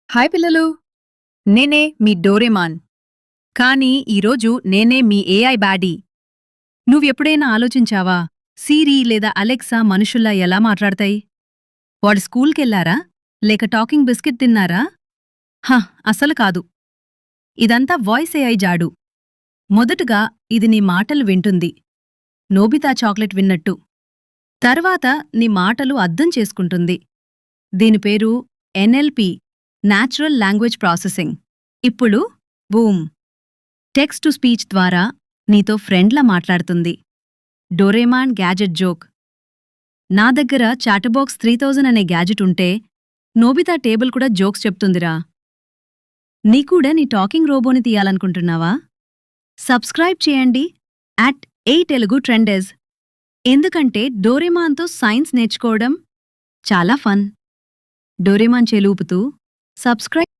Hi పిల్లలు, నేనే మీ Doraemon. కానీ ఈరోజు నేనే మీ ఏఐ బ్యాడీ. నువ్వెప్పుడైనా ఆలోచించావా, సిరి లేదా అలెక్సా మనుషుల్లా ఎలా మాట్లాడతాయి? వాడు స్కూల్కెళ్లారా లేక టాకింగ్ బిస్కెట్ తిన్నారా? అసలు కాదు. ఇదంతా వాయిస్ ఏఐ జాడు. మొదటగా ఇది నీ మాటలు వింటుంది, నోబితా చాక్లెట్ విన్నట్టు. తర్వాత నీ మాటలు అర్థం చేసుకుంటుంది. దీని పేరు ఎన్ఎల్పి, న్యాచురల్ లాంగ్వేజ్ ప్రాసెసింగ్. ఇప్పుడు బూమ్, టెక్స్ట్ టు స్పీచ్ ద్వారా నీతో ఫ్రెండ్లా మాట్లాడుతుంది. Doraemon gadget joke. నా దగ్గర చాటబాక్స్ 3000 అనే గ్యాజెట్ ఉంటే నోబితా టేబుల్ కూడా జోక్స్ చెప్తుందిరా. నీకూడా నీ టాకింగ్ రోబోని తీయాలనుకుంటున్నావా? సబ్స్క్రైబ్ చేయండి @తెలుగు ట్రెండెస్. ఎందుకంటే డోరేమాన్తో సైన్స్ నేర్చుకోవడం చాలా ఫన్. Doraemon చేలూపుతూ subscribe